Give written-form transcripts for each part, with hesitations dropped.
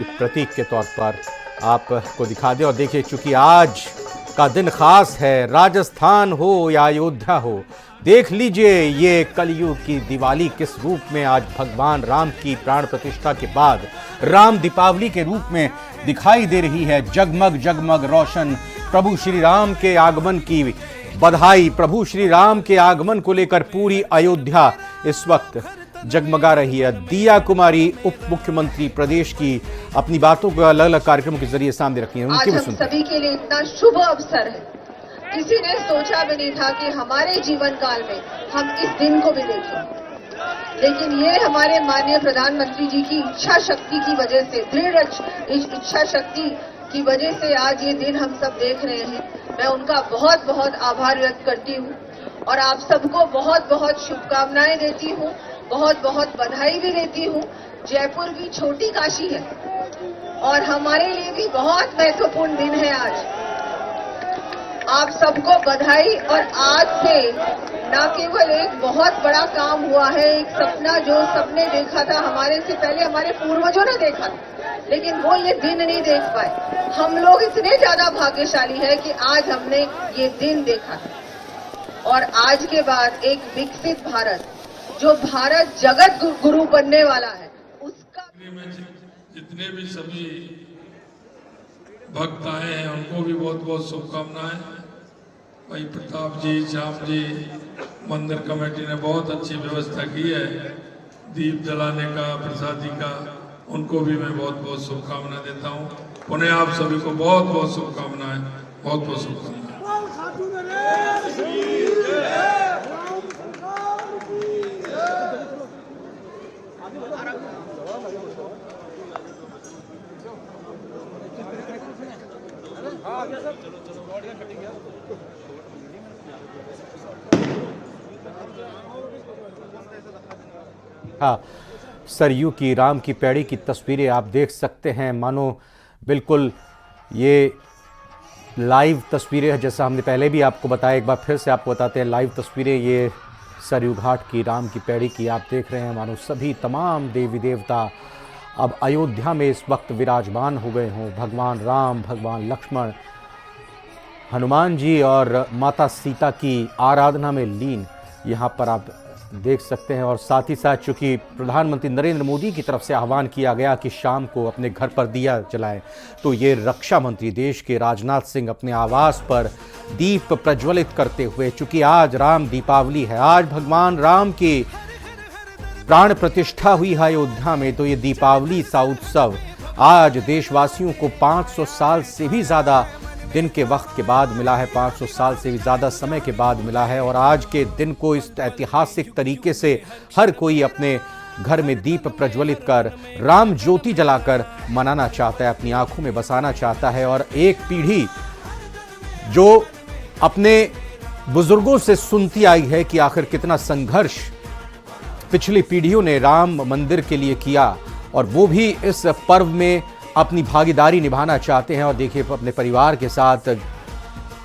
प्रतीक के तौर पर आपको दिखा दें। और देखिए, चूंकि आज का दिन खास है, राजस्थान हो या अयोध्या हो, देख लीजिए ये कलयुग की दिवाली किस रूप में आज भगवान राम की प्राण प्रतिष्ठा के बाद राम दीपावली के रूप में दिखाई दे रही है। जगमग जगमग रोशन प्रभु श्री राम के आगमन की बधाई। प्रभु श्री राम के आगमन को लेकर पूरी अयोध्या इस वक्त जगमगा रही है। दिया कुमारी उप मुख्यमंत्री प्रदेश की अपनी बातों को अलग अलग कार्यक्रमों के जरिए सामने रखी है। आज हम सभी के लिए इतना शुभ अवसर है, किसी ने सोचा भी नहीं था कि हमारे जीवन काल में हम इस दिन को भी देखें। लेकिन ये हमारे माननीय प्रधानमंत्री जी की इच्छा शक्ति की वजह से, दृढ़ इच्छा शक्ति की वजह से आज ये दिन हम सब देख रहे हैं। मैं उनका बहुत बहुत आभार व्यक्त करती हूँ और आप सबको बहुत बहुत शुभकामनाएं देती हूँ, बहुत बहुत बधाई भी देती हूँ। जयपुर भी छोटी काशी है और हमारे लिए भी बहुत महत्वपूर्ण दिन है आज। आप सबको बधाई। और आज से न केवल एक बहुत बड़ा काम हुआ है, एक सपना जो सबने देखा था, हमारे से पहले हमारे पूर्वजों ने देखा था, लेकिन वो ये दिन नहीं देख पाए। हम लोग इतने ज्यादा भाग्यशाली है कि आज हमने ये दिन देखा था। और आज के बाद एक विकसित भारत, जो भारत जगत गुरु बनने वाला है, उसका जितने भी सभी भक्त आए हैं उनको भी बहुत बहुत शुभकामनाएं। भाई प्रताप जी, श्याम जी, मंदिर कमेटी ने बहुत अच्छी व्यवस्था की है दीप जलाने का, प्रसादी का, उनको भी मैं बहुत बहुत शुभकामनाएं देता हूं। उन्हें आप सभी को बहुत बहुत शुभकामनाएं, बहुत बहुत शुभकामनाएं। हाँ, सरयू की राम की पैड़ी की तस्वीरें आप देख सकते हैं। मानो बिल्कुल ये लाइव तस्वीरें हैं, जैसा हमने पहले भी आपको बताया, एक बार फिर से आपको बताते हैं लाइव तस्वीरें। ये सरयू घाट की राम की पैड़ी की आप देख रहे हैं। मानो सभी तमाम देवी देवता अब अयोध्या में इस वक्त विराजमान हो गए हों। भगवान राम, भगवान लक्ष्मण, हनुमान जी और माता सीता की आराधना में लीन यहाँ पर आप देख सकते हैं। और साथ ही साथ चूंकि प्रधानमंत्री नरेंद्र मोदी की तरफ से आह्वान किया गया कि शाम को अपने घर पर दिया जलाएं, तो ये रक्षा मंत्री देश के राजनाथ सिंह अपने आवास पर दीप प्रज्वलित करते हुए, चूंकि आज राम दीपावली है, आज भगवान राम की प्राण प्रतिष्ठा हुई है अयोध्या में, तो ये दीपावली सा उत्सव आज देशवासियों को 500 साल से भी ज़्यादा दिन के वक्त के बाद मिला है, 500 साल से भी ज़्यादा समय के बाद मिला है। और आज के दिन को इस ऐतिहासिक तरीके से हर कोई अपने घर में दीप प्रज्वलित कर, राम ज्योति जलाकर मनाना चाहता है, अपनी आंखों में बसाना चाहता है। और एक पीढ़ी जो अपने बुजुर्गों से सुनती आई है कि आखिर कितना संघर्ष पिछली पीढ़ियों ने राम मंदिर के लिए किया, और वो भी इस पर्व में अपनी भागीदारी निभाना चाहते हैं। और देखिए, अपने परिवार के साथ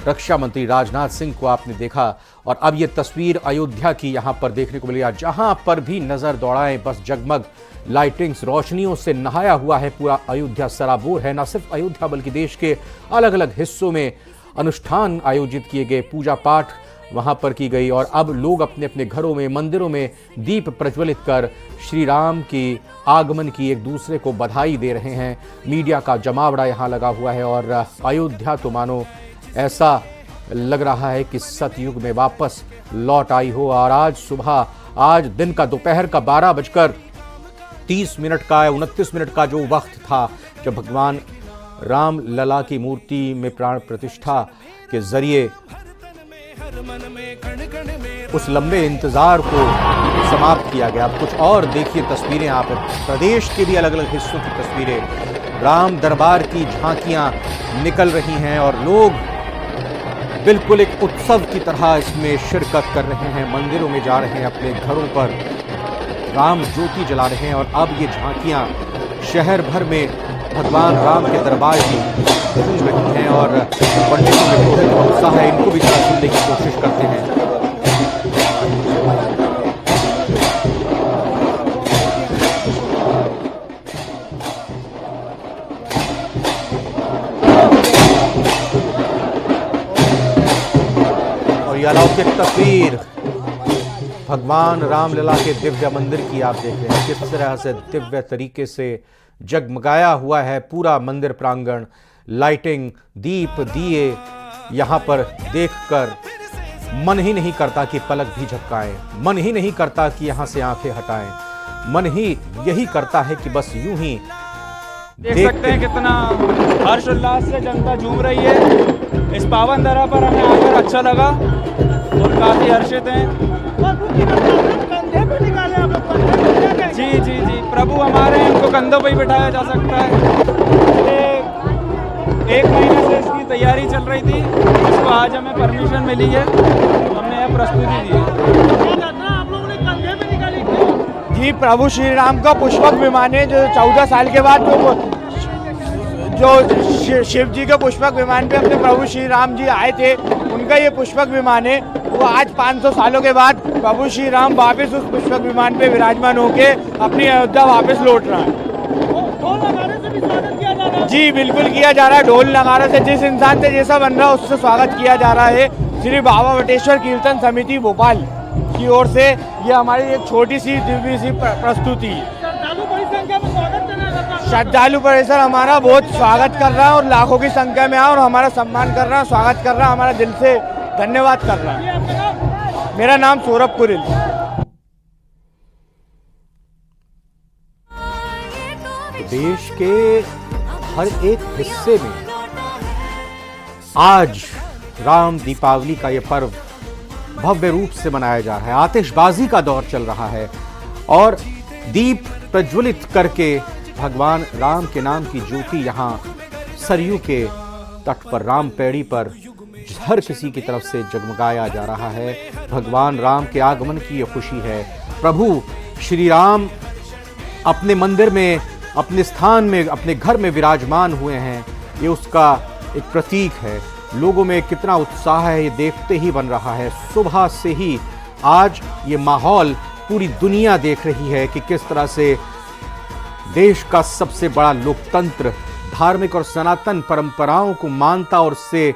रक्षा मंत्री राजनाथ सिंह को आपने देखा। और अब ये तस्वीर अयोध्या की यहाँ पर देखने को मिली, जहाँ पर भी नज़र दौड़ाएं बस जगमग लाइटिंग्स, रोशनियों से नहाया हुआ है पूरा अयोध्या, सराबोर है। न सिर्फ अयोध्या बल्कि देश के अलग अलग हिस्सों में अनुष्ठान आयोजित किए गए, पूजा पाठ वहाँ पर की गई। और अब लोग अपने अपने घरों में, मंदिरों में दीप प्रज्वलित कर श्री राम की आगमन की एक दूसरे को बधाई दे रहे हैं। मीडिया का जमावड़ा यहाँ लगा हुआ है और अयोध्या तो मानो ऐसा लग रहा है कि सतयुग में वापस लौट आई हो। और आज सुबह, आज दिन का दोपहर का 12:30 का 29 मिनट का जो वक्त था, जब भगवान राम लला की मूर्ति में प्राण प्रतिष्ठा के जरिए उस लंबे इंतजार को समाप्त किया गया। अब कुछ और देखिए तस्वीरें, आप प्रदेश के भी अलग अलग हिस्सों की तस्वीरें, राम दरबार की झांकियां निकल रही हैं और लोग बिल्कुल एक उत्सव की तरह इसमें शिरकत कर रहे हैं, मंदिरों में जा रहे हैं, अपने घरों पर राम ज्योति जला रहे हैं। और अब ये झांकियां शहर भर में भगवान राम के दरबार की गूंज रही हैं और पंडितों में बहुत उत्साह है, इनको भी जरा सुनने की कोशिश करते हैं। ये अलौकिक तस्वीर भगवान रामलला के दिव्य मंदिर की आप देख रहे हैं, किस तरह से दिव्य तरीके से जगमगाया हुआ है पूरा मंदिर प्रांगण। लाइटिंग, दीप, दिए यहाँ पर देखकर मन ही नहीं करता कि पलक भी झपकाएं, मन ही नहीं करता कि यहाँ से आंखें हटाएं, मन ही यही करता है कि बस यूं ही देख सकते हैं कितना हर्षोल्लास से जनता झूम रही है। इस पावन धरा पर हमें आकर अच्छा लगा और काफी हर्षित हैं। जी जी जी, प्रभु हमारे हैं, इनको कंधों पर ही बिठाया जा सकता है। एक महीने से इसकी तैयारी चल रही थी, इसको आज हमें परमिशन मिली है, हमने यह प्रस्तुति दी है। जी, प्रभु श्री राम का पुष्पक विमान है, जो 14 साल के बाद जो शिव जी के पुष्पक विमान पे अपने प्रभु श्री राम जी आए थे, उनका ये पुष्पक विमान है। वो आज 500 सालों के बाद प्रभु श्री राम वापस उस पुष्पक विमान पे विराजमान होके अपनी अयोध्या वापस लौट रहा है। जी बिल्कुल किया जा रहा है, ढोल नगारा से जिस इंसान से जैसा बन रहा है उससे स्वागत किया जा रहा है। श्री बाबा वटेश्वर कीर्तन समिति भोपाल की ओर से ये हमारी एक छोटी सी दिव्य सी प्रस्तुति। श्रद्धालु परिसर हमारा बहुत स्वागत कर रहा है और लाखों की संख्या में और हमारा सम्मान कर रहा है, स्वागत कर रहा है, हमारा दिल से धन्यवाद कर रहा है। मेरा नाम सौरभ कुरिल। देश के हर एक हिस्से में आज राम दीपावली का ये पर्व भव्य रूप से मनाया जा रहा है। आतिशबाजी का दौर चल रहा है और दीप प्रज्वलित करके भगवान राम के नाम की ज्योति यहाँ सरयू के तट पर, राम पैड़ी पर हर किसी की तरफ से जगमगाया जा रहा है। भगवान राम के आगमन की ये खुशी है। प्रभु श्री राम अपने मंदिर में, अपने स्थान में, अपने घर में विराजमान हुए हैं, ये उसका एक प्रतीक है। लोगों में कितना उत्साह है ये देखते ही बन रहा है। सुबह से ही आज ये माहौल पूरी दुनिया देख रही है कि किस तरह से देश का सबसे बड़ा लोकतंत्र, धार्मिक और सनातन परंपराओं को मानता और उससे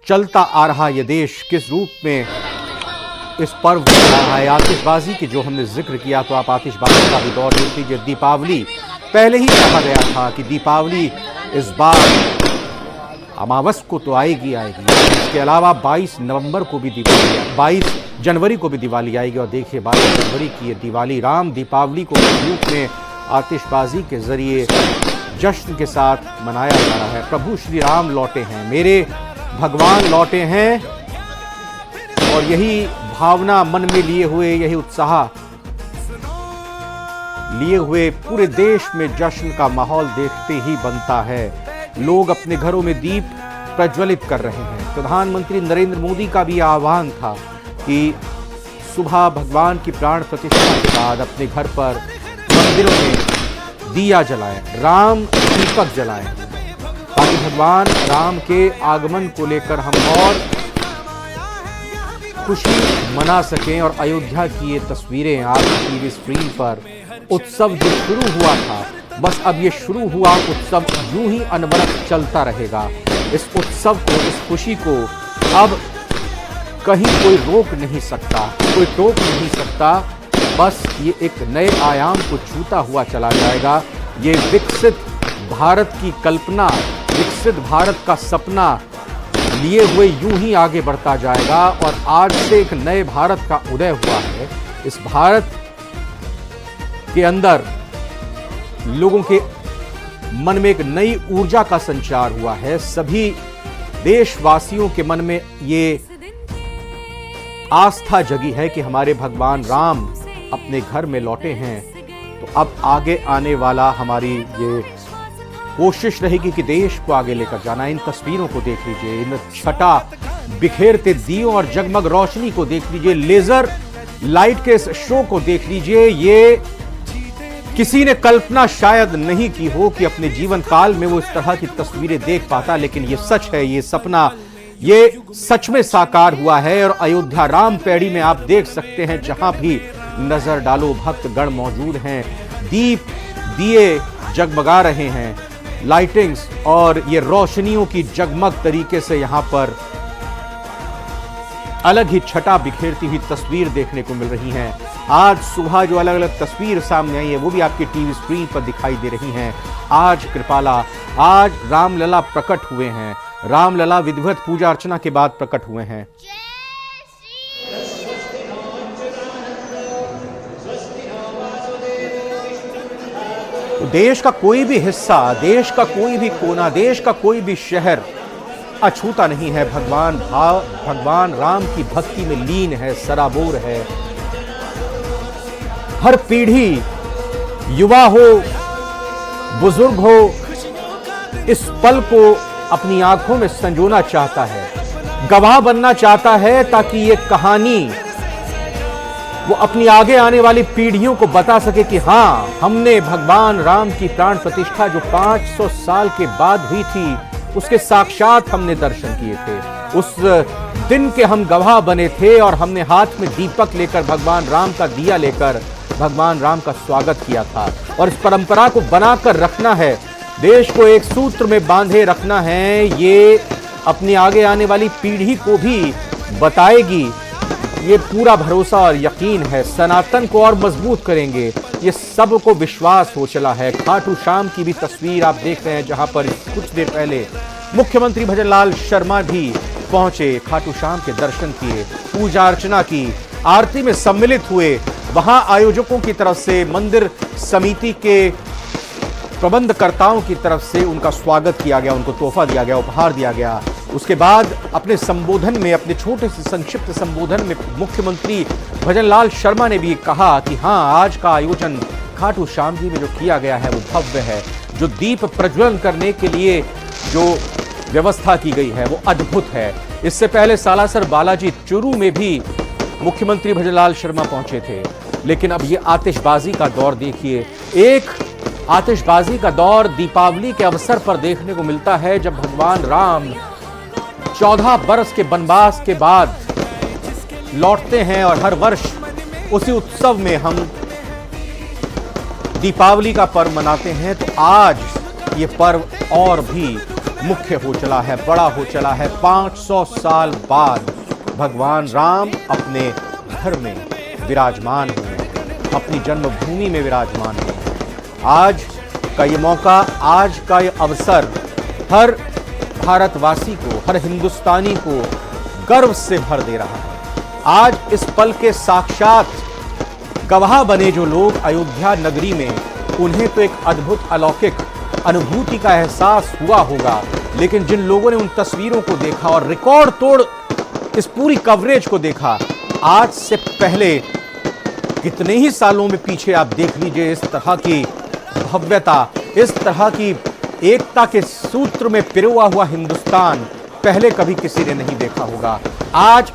चलता आ रहा ये देश किस रूप में इस पर्व को मना रहा है। आतिशबाजी की जो हमने जिक्र किया, तो आप आतिशबाजी का भी दौर देख लीजिए। दीपावली, पहले ही कहा गया था कि दीपावली इस बार अमावस को तो आएगी आएगी, इसके अलावा 22 नवंबर को भी दिवाली, 22 जनवरी को भी दिवाली आएगी। और देखिए 22 जनवरी की ये दिवाली, राम दीपावली को रूप में आतिशबाजी के जरिए जश्न के साथ मनाया जा रहा है। प्रभु श्री राम लौटे हैं, मेरे भगवान लौटे हैं, और यही भावना मन में लिए हुए, यही उत्साह लिए हुए पूरे देश में जश्न का माहौल देखते ही बनता है। लोग अपने घरों में दीप प्रज्वलित कर रहे हैं। प्रधानमंत्री नरेंद्र मोदी का भी आह्वान था कि सुबह भगवान की प्राण प्रतिष्ठा के बाद अपने घर पर, मंदिरों में दिया जलाएं, राम दीपक जलाएं, ताकि भगवान राम के आगमन को लेकर हम और खुशी मना सकें। और अयोध्या की ये तस्वीरें आप टीवी स्क्रीन पर, उत्सव जो शुरू हुआ था, बस अब ये शुरू हुआ उत्सव यूं ही अनवरत चलता रहेगा। इस उत्सव को, इस खुशी को अब कहीं कोई रोक नहीं सकता, कोई टोक नहीं सकता। बस ये एक नए आयाम को छूता हुआ चला जाएगा। ये विकसित भारत की कल्पना, विकसित भारत का सपना लिए हुए यूं ही आगे बढ़ता जाएगा। और आज से एक नए भारत का उदय हुआ है। इस भारत के अंदर लोगों के मन में एक नई ऊर्जा का संचार हुआ है। सभी देशवासियों के मन में ये आस्था जगी है कि हमारे भगवान राम अपने घर में लौटे हैं। तो अब आगे आने वाला हमारी ये कोशिश रहेगी कि देश को आगे लेकर जाना। इन तस्वीरों को देख लीजिए, इन छटा बिखेरते दियों और जगमग रोशनी को देख लीजिए, लेजर लाइट के इस शो को देख लीजिए। ये किसी ने कल्पना शायद नहीं की हो कि अपने जीवन काल में वो इस तरह की तस्वीरें देख पाता, लेकिन ये सच है, ये सपना ये सच में साकार हुआ है। और अयोध्या राम पैड़ी में आप देख सकते हैं, जहां भी नजर डालो भक्तगण मौजूद हैं, दीप दिए जगमगा रहे हैं, लाइटिंग्स और ये रोशनियों की जगमग तरीके से यहां पर अलग ही छटा बिखेरती हुई तस्वीर देखने को मिल रही हैं। आज सुबह जो अलग अलग तस्वीर सामने आई है वो भी आपकी टीवी स्क्रीन पर दिखाई दे रही हैं। आज कृपाला, आज रामलला प्रकट हुए हैं। रामलला विधिवत पूजा अर्चना के बाद प्रकट हुए हैं। तो देश का कोई भी हिस्सा, देश का कोई भी कोना, देश का कोई भी शहर अछूता नहीं है। भगवान राम की भक्ति में लीन है, सराबोर है। हर पीढ़ी, युवा हो, बुजुर्ग हो, इस पल को अपनी आंखों में संजोना चाहता है, गवाह बनना चाहता है, ताकि ये कहानी वो अपनी आगे आने वाली पीढ़ियों को बता सके कि हाँ, हमने भगवान राम की प्राण प्रतिष्ठा जो 500 साल के बाद हुई थी, उसके साक्षात हमने दर्शन किए थे। उस दिन के हम गवाह बने थे और हमने हाथ में दीपक लेकर, भगवान राम का दिया लेकर भगवान राम का स्वागत किया था। और इस परंपरा को बनाकर रखना है, देश को एक सूत्र में बांधे रखना है। ये अपनी आगे आने वाली पीढ़ी को भी बताएगी। ये पूरा भरोसा और यकीन है। सनातन को और मजबूत करेंगे, ये सबको विश्वास हो चला है। खाटू श्याम की भी तस्वीर आप देख रहे हैं, जहां पर कुछ देर पहले मुख्यमंत्री भजनलाल शर्मा भी पहुंचे, खाटू श्याम के दर्शन किए, पूजा अर्चना की, आरती में सम्मिलित हुए। वहां आयोजकों की तरफ से, मंदिर समिति के प्रबंधकर्ताओं की तरफ से उनका स्वागत किया गया, उनको तोहफा दिया गया, उपहार दिया गया। उसके बाद अपने संबोधन में, अपने छोटे से संक्षिप्त संबोधन में मुख्यमंत्री भजनलाल शर्मा ने भी कहा कि हाँ, आज का आयोजन खाटू श्याम जी में जो किया गया है वो भव्य है। जो दीप प्रज्वलन करने के लिए जो व्यवस्था की गई है वो अद्भुत है। इससे पहले सालासर बालाजी चुरू में भी मुख्यमंत्री भजनलाल शर्मा पहुंचे थे, लेकिन अब ये आतिशबाजी का दौर देखिए। एक आतिशबाजी का दौर दीपावली के अवसर पर देखने को मिलता है, जब भगवान राम 14 बरस के वनवास के बाद लौटते हैं और हर वर्ष उसी उत्सव में हम दीपावली का पर्व मनाते हैं। तो आज ये पर्व और भी मुख्य हो चला है, बड़ा हो चला है। 500 साल बाद भगवान राम अपने घर में विराजमान हुए, अपनी जन्मभूमि में विराजमान हुए। आज का ये मौका, आज का ये अवसर हर भारतवासी को, हर हिंदुस्तानी को गर्व से भर दे रहा है। आज इस पल के साक्षात गवाह बने जो लोग अयोध्या नगरी में, उन्हें तो एक अद्भुत अलौकिक अनुभूति का एहसास हुआ होगा, लेकिन जिन लोगों ने उन तस्वीरों को देखा और रिकॉर्ड तोड़ इस पूरी कवरेज को देखा, आज से पहले कितने ही सालों में पीछे आप देख लीजिए, इस तरह की भव्यता, इस तरह की एकता के सूत्र में पिरोआ हुआ हिंदुस्तान पहले कभी किसी ने नहीं देखा होगा। आज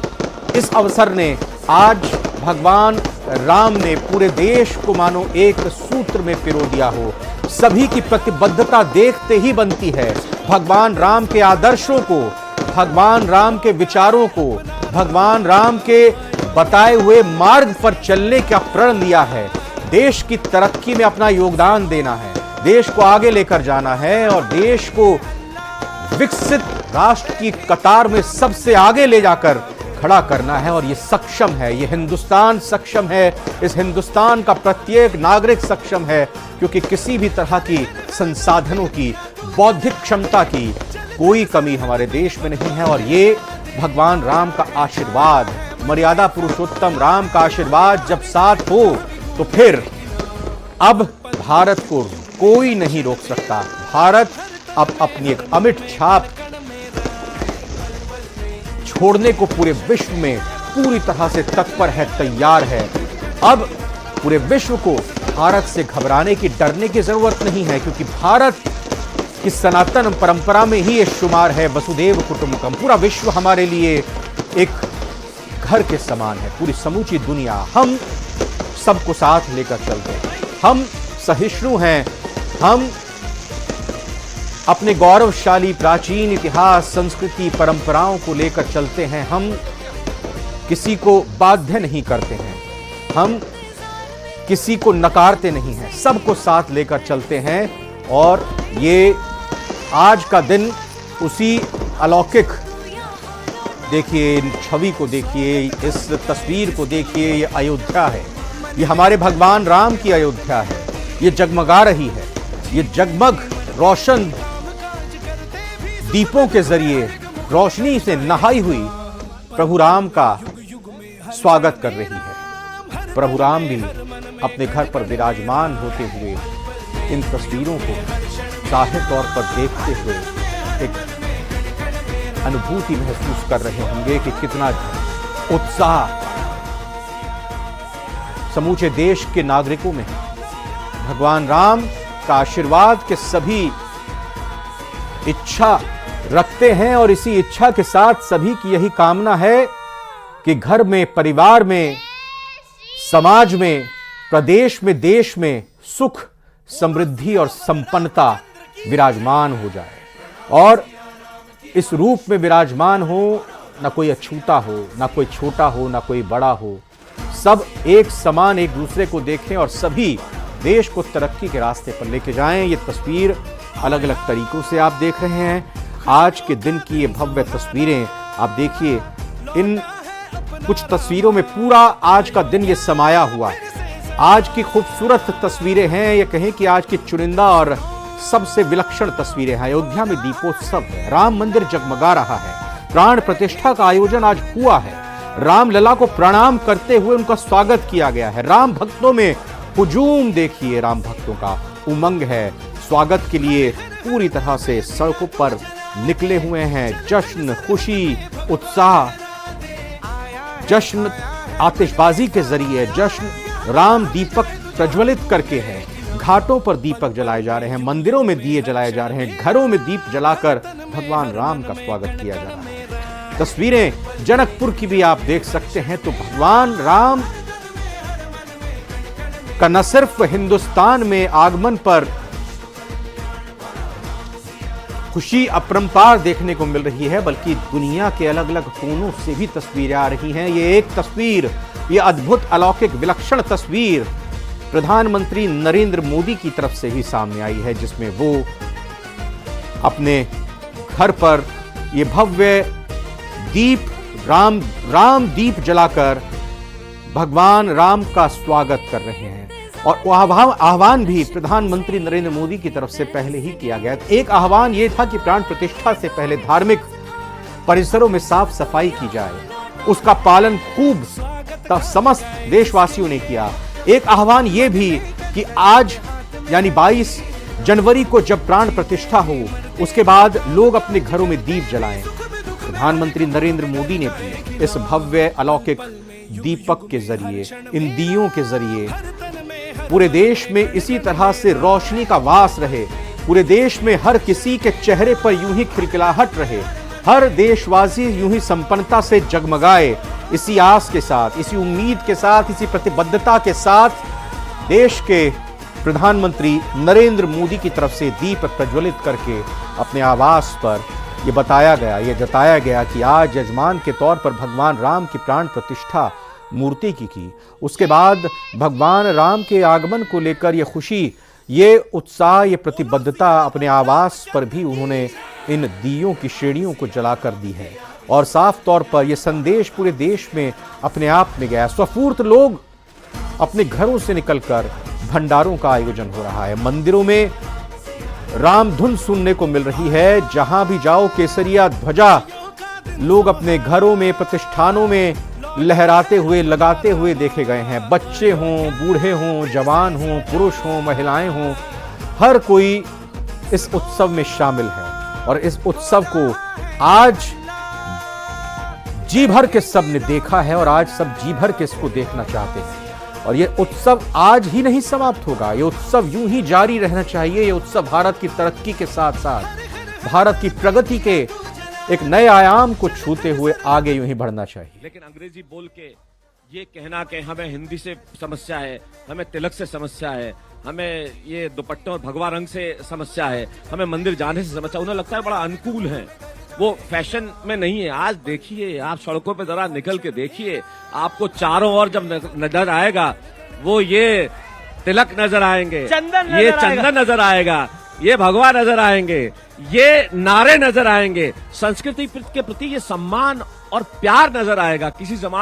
इस अवसर ने, आज भगवान राम ने पूरे देश को मानो एक सूत्र में पिरो दिया हो। सभी की प्रतिबद्धता देखते ही बनती है। भगवान राम के आदर्शों को, भगवान राम के विचारों को, भगवान राम के बताए हुए मार्ग पर चलने का प्रण लिया है। देश की तरक्की में अपना योगदान देना है, देश को आगे लेकर जाना है और देश को विकसित राष्ट्र की कतार में सबसे आगे ले जाकर खड़ा करना है। और ये सक्षम है, ये हिंदुस्तान सक्षम है। इस हिंदुस्तान का प्रत्येक नागरिक सक्षम है, क्योंकि किसी भी तरह की संसाधनों की, बौद्धिक क्षमता की कोई कमी हमारे देश में नहीं है। और ये भगवान राम का आशीर्वाद, मर्यादा पुरुषोत्तम राम का आशीर्वाद जब साथ हो, तो फिर अब भारत को कोई नहीं रोक सकता। भारत अब अपनी एक अमिट छाप छोड़ने को पूरे विश्व में पूरी तरह से तत्पर है, तैयार है। अब पूरे विश्व को भारत से घबराने की, डरने की जरूरत नहीं है, क्योंकि भारत की सनातन परंपरा में ही ये शुमार है, वसुदेव कुटुंबकम। पूरा विश्व हमारे लिए एक घर के समान है, पूरी समूची दुनिया। हम सबको साथ लेकर चलते हैं, हम सहिष्णु हैं, हम अपने गौरवशाली प्राचीन इतिहास, संस्कृति, परंपराओं को लेकर चलते हैं। हम किसी को बाध्य नहीं करते हैं, हम किसी को नकारते नहीं हैं, सबको साथ लेकर चलते हैं। और ये आज का दिन उसी अलौकिक देखिए, इन छवि को देखिए, इस तस्वीर को देखिए। ये अयोध्या है, ये हमारे भगवान राम की अयोध्या है। ये जगमगा रही है, ये जगमग रोशन दीपों के जरिए रोशनी से नहाई हुई प्रभु राम का स्वागत कर रही है। प्रभु राम भी अपने घर पर विराजमान होते हुए इन तस्वीरों को साहे तौर पर देखते हुए एक अनुभूति महसूस कर रहे होंगे कि कितना उत्साह समूचे देश के नागरिकों में है। भगवान राम का आशीर्वाद के सभी इच्छा रखते हैं और इसी इच्छा के साथ सभी की यही कामना है कि घर में, परिवार में, समाज में, प्रदेश में, देश में सुख, समृद्धि और संपन्नता विराजमान हो जाए और इस रूप में विराजमान हो, ना कोई अछूता हो, ना कोई छोटा हो, ना कोई बड़ा हो। सब एक समान एक दूसरे को देखें और सभी देश को तरक्की के रास्ते पर लेके जाएं। ये तस्वीर अलग अलग तरीकों से आप देख रहे हैं। आज के दिन की ये भव्य तस्वीरें आप देखिए। इन कुछ तस्वीरों में पूरा आज का दिन ये समाया हुआ है। आज की खूबसूरत तस्वीरें हैं, ये कहें कि आज की चुनिंदा और सबसे विलक्षण तस्वीरें हैं। अयोध्या में दीपोत्सव है, राम मंदिर जगमगा रहा है, प्राण प्रतिष्ठा का आयोजन आज हुआ है। रामलला को प्रणाम करते हुए उनका स्वागत किया गया है। राम भक्तों में हुजूम देखिए, राम भक्तों का उमंग है। स्वागत के लिए पूरी तरह से सड़कों पर निकले हुए हैं। जश्न, खुशी, उत्साह, जश्न आतिशबाजी के जरिए, जश्न राम दीपक प्रज्वलित करके है। घाटों पर दीपक जलाए जा रहे हैं, मंदिरों में दिए जलाए जा रहे हैं, घरों में दीप जलाकर भगवान राम का स्वागत किया जा रहा है। तस्वीरें जनकपुर की भी आप देख सकते हैं। तो भगवान राम का न सिर्फ हिंदुस्तान में आगमन पर खुशी अपरंपार देखने को मिल रही है, बल्कि दुनिया के अलग अलग कोनों से भी तस्वीरें आ रही हैं। ये एक तस्वीर, ये अद्भुत, अलौकिक, विलक्षण तस्वीर प्रधानमंत्री नरेंद्र मोदी की तरफ से भी सामने आई है, जिसमें वो अपने घर पर ये भव्य दीप, राम दीप जलाकर भगवान राम का स्वागत कर रहे हैं। और आह्वान भी प्रधानमंत्री नरेंद्र मोदी की तरफ से पहले ही किया गया। एक आह्वान यह था कि प्राण प्रतिष्ठा से पहले धार्मिक परिसरों में साफ सफाई की जाए। उसका पालन खूब समस्त देशवासियों ने किया। एक आह्वान यह भी कि आज यानी 22 जनवरी को जब प्राण प्रतिष्ठा हो, उसके बाद लोग अपने घरों में दीप जलाएं। प्रधानमंत्री नरेंद्र मोदी ने भी इस भव्य अलौकिक दीपक के जरिए, इन दियों के जरिए पूरे देश में इसी तरह से रोशनी का वास रहे, पूरे देश में हर किसी के चेहरे पर यूं ही खिलखिलाहट रहे, हर देशवासी यूं ही संपन्नता से जगमगाए। इसी आस के साथ, इसी उम्मीद के साथ, इसी प्रतिबद्धता के साथ देश के प्रधानमंत्री नरेंद्र मोदी की तरफ से दीप प्रज्वलित करके अपने आवास पर यह बताया गया, यह जताया गया कि आज यजमान के तौर पर भगवान राम की प्राण प्रतिष्ठा मूर्ति की। उसके बाद भगवान राम के आगमन को लेकर यह खुशी, ये उत्साह, ये प्रतिबद्धता अपने आवास पर भी उन्होंने इन दियों की श्रेणियों को जलाकर दी है। और साफ तौर पर यह संदेश पूरे देश में अपने आप में गया। स्वफूर्त लोग अपने घरों से निकलकर भंडारों का आयोजन हो रहा है। मंदिरों में राम धुन सुनने को मिल रही है। जहां भी जाओ केसरिया ध्वजा लोग अपने घरों में, प्रतिष्ठानों में लहराते हुए, लगाते हुए देखे गए हैं। बच्चे हों, बूढ़े हों, जवान हों, पुरुष हों, महिलाएं हों, हर कोई इस उत्सव में शामिल है। और इस उत्सव को आज जी भर के सब ने देखा है और आज सब जी भर के इसको देखना चाहते हैं। और ये उत्सव आज ही नहीं समाप्त होगा, ये उत्सव यूं ही जारी रहना चाहिए। ये उत्सव भारत की तरक्की के साथ साथ भारत की प्रगति के एक नए आयाम को छूते हुए आगे यूं ही बढ़ना चाहिए। लेकिन अंग्रेजी बोल के ये कहना कि हमें हिंदी से समस्या है, हमें तिलक से समस्या है, हमें ये दुपट्टों और भगवा रंग से समस्या है, हमें मंदिर जाने से समस्या, उन्हें लगता है बड़ा अनुकूल है, वो फैशन में नहीं है। आज देखिए, आप सड़कों पे जरा निकल के देखिए, आपको चारों ओर जब नजर आएगा वो ये तिलक नजर आएंगे, चंदन ये चंदन नजर आएगा, ये भगवा नजर आएंगे, ये नारे नजर आएंगे, संस्कृति के प्रति ये सम्मान और प्यार नजर आएगा। किसी समाज